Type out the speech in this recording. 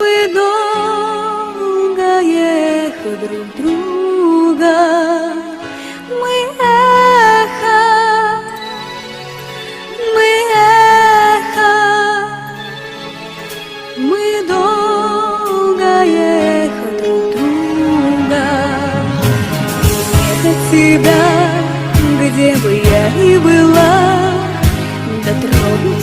Мы долго ехали друг друга, мы эхо, мы долго ехали друг друга. Нет от тебя, где бы я ни была, дотронусь